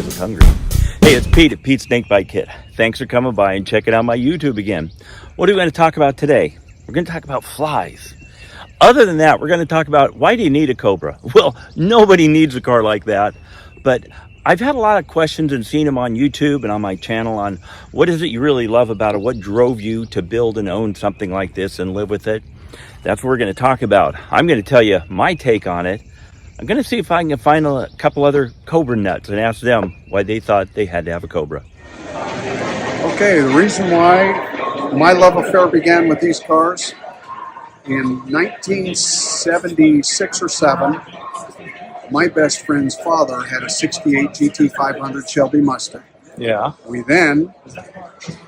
guys look hungry. Hey, it's Pete at Pete's Snake Bite Kit. Thanks for coming by and checking out my YouTube again. What are we going to talk about today? We're going to talk about flies. Other than that, we're going to talk about why do you need a Cobra? Well, nobody needs a car like that, but I've had a lot of questions and seen them on YouTube and on my channel on what is it you really love about it? What drove you to build and own something like this and live with it? That's what we're going to talk about. I'm going to tell you my take on it. I'm going to see if I can find a couple other Cobra nuts and ask them why they thought they had to have a Cobra. Okay, the reason why my love affair began with these cars in 1976 or 7, my best friend's father had a 68 GT500 Shelby Mustang. Yeah. We then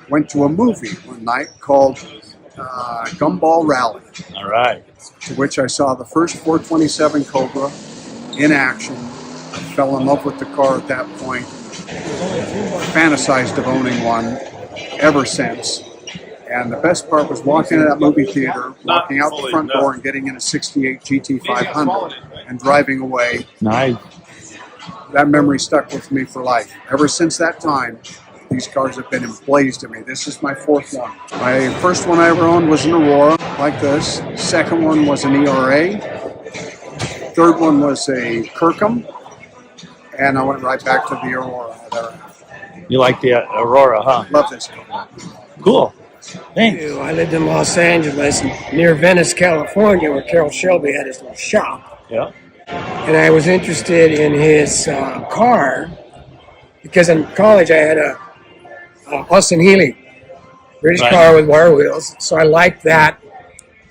went to a movie one night called Gumball Rally, All right. to which I saw the first 427 Cobra in action. I fell in love with the car at that point. Fantasized of owning one ever since. And the best part was walking into that movie theater, walking out the front door and getting in a 68 GT500 and driving away. Nice. That memory stuck with me for life. Ever since that time, these cars have been emblazed to me. This is my fourth one. My first one I ever owned was an Aurora, like this. Second one was an ERA. Third one was a Kirkham. And I went right back to the Aurora. You like the Aurora, huh? Love this car. Cool. Thanks. I lived in Los Angeles, near Venice, California, where Carroll Shelby had his little shop. Yeah. And I was interested in his car because in college I had a Austin Healey British car with wire wheels. So I liked that.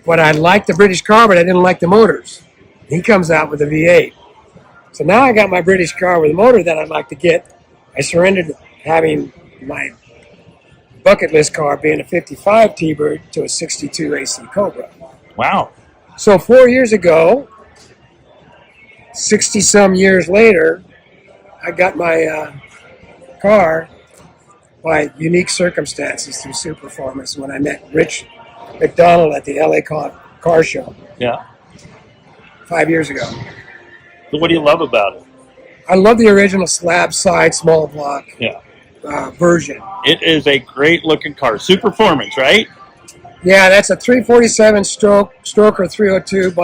But I liked the British car, but I didn't like the motors. He comes out with a V8. So now I got my British car with a motor that I'd like to get. I surrendered having my bucket list car being a 55 T-Bird to a 62 AC Cobra. Wow. So 4 years ago, 60-some years later, I got my car by unique circumstances through Superformance when I met Rich McDonald at the LA car show. Yeah. 5 years ago. So what do you love about it? I love the original slab side small block version. It is a great looking car. Superformance, right? Yeah, that's a 347 Stroker 302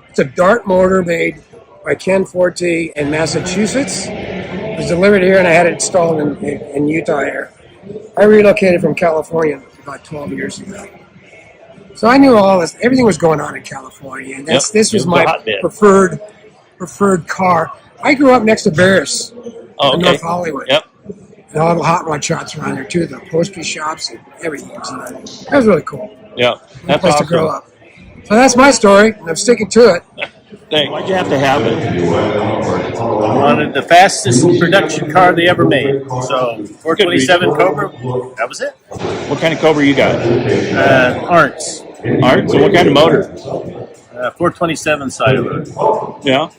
it's a Dart motor made by Ken Forte in Massachusetts. It was delivered here and I had it installed in Utah here. I relocated from California about 12 years ago. So I knew everything was going on in California. And this was my preferred car. I grew up next to Barris in North Hollywood. Yep. And all the hot rod shops around there too, the upholstery shops and everything. That was really cool. Yeah, that's place awesome to grow up. So that's my story, and I'm sticking to it. Thanks. Why'd you have to have it? I wanted the fastest production car they ever made. So 427 Cobra, that was it. What kind of Cobra you got? Arts. Arts? So what kind of motor? 427 side of it. Yeah.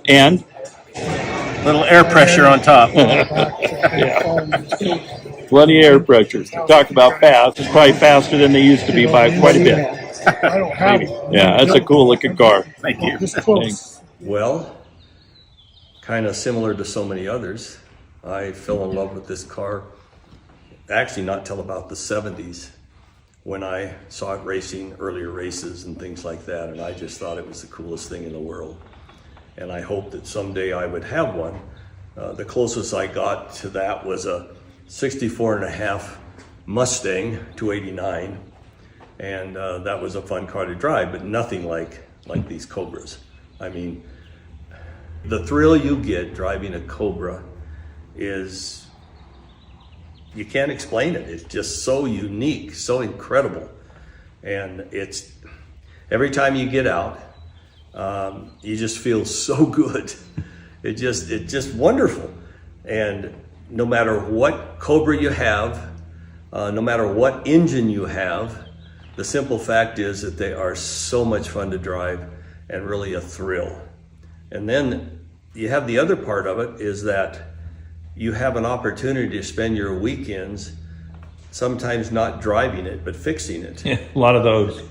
And? Little air pressure on top. Plenty of air pressure. Talk about fast. It's probably faster than they used to be by quite a bit. Yeah, that's a cool looking car. Thank you. Thanks. Well, kind of similar to so many others, I fell in love with this car actually not till about the 70s when I saw it racing earlier races and things like that, and I just thought it was the coolest thing in the world. And I hoped that someday I would have one. The closest I got to that was a 64.5 Mustang 289, and that was a fun car to drive, but nothing like these Cobras. I mean, the thrill you get driving a Cobra is, you can't explain it. It's just so unique, so incredible. And it's, every time you get out, you just feel so good. It's just wonderful. And no matter what Cobra you have, no matter what engine you have, the simple fact is that they are so much fun to drive and really a thrill. And then you have the other part of it is that you have an opportunity to spend your weekends sometimes not driving it, but fixing it. Yeah, a lot of those.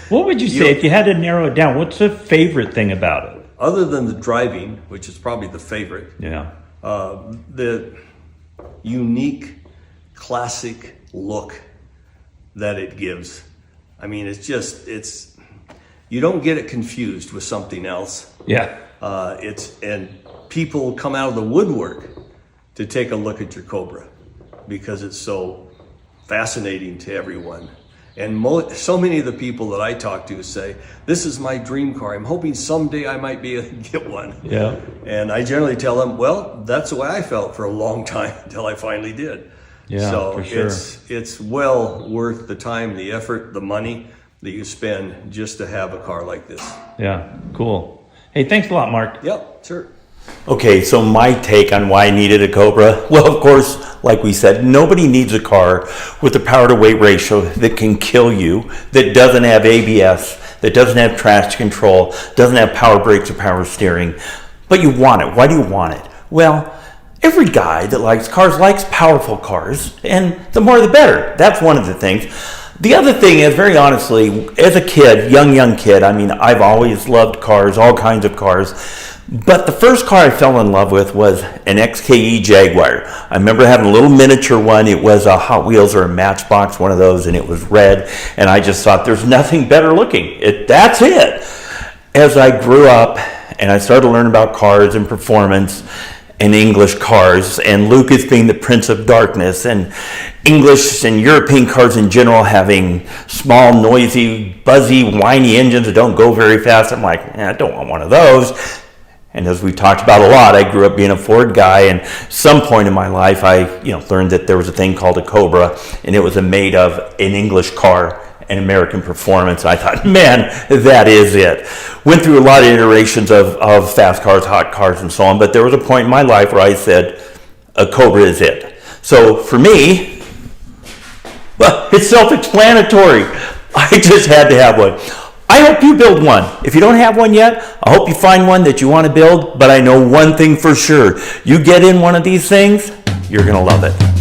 What would you say, if you had to narrow it down, what's the favorite thing about it? Other than the driving, which is probably the favorite, yeah, The unique, classic look that it gives. I mean, it's you don't get it confused with something else. Yeah. And people come out of the woodwork to take a look at your Cobra because it's so fascinating to everyone. And so many of the people that I talk to say, this is my dream car. I'm hoping someday I might be able to get one. Yeah. And I generally tell them, well, that's the way I felt for a long time until I finally did. Yeah, so for sure. it's well worth the time, the effort, the money that you spend just to have a car like this. Yeah, cool. Hey, thanks a lot, Mark. Yep, sure. Okay, so my take on why I needed a Cobra. Well, of course, like we said, nobody needs a car with a power to weight ratio that can kill you, that doesn't have ABS, that doesn't have traction control, doesn't have power brakes or power steering. But you want it. Why do you want it? Well, every guy that likes cars likes powerful cars, and the more the better. That's one of the things. The other thing is, very honestly, as a kid, young kid, I mean, I've always loved cars, all kinds of cars. But the first car I fell in love with was an XKE Jaguar. I remember having a little miniature one. It was a Hot Wheels or a Matchbox, one of those, and it was red. And I just thought, there's nothing better looking. That's it. As I grew up and I started to learn about cars and performance and English cars, and Lucas being the Prince of Darkness, and English and European cars in general having small, noisy, buzzy, whiny engines that don't go very fast, I'm like, I don't want one of those. And as we talked about a lot, I grew up being a Ford guy, and some point in my life I learned that there was a thing called a Cobra, and it was made of an English car, an American performance. I thought, man, that is it. Went through a lot of iterations of fast cars, hot cars, and so on, but there was a point in my life where I said, a Cobra is it. So for me, well, it's self-explanatory. I just had to have one. I hope you build one. If you don't have one yet, I hope you find one that you want to build, but I know one thing for sure. You get in one of these things, you're going to love it.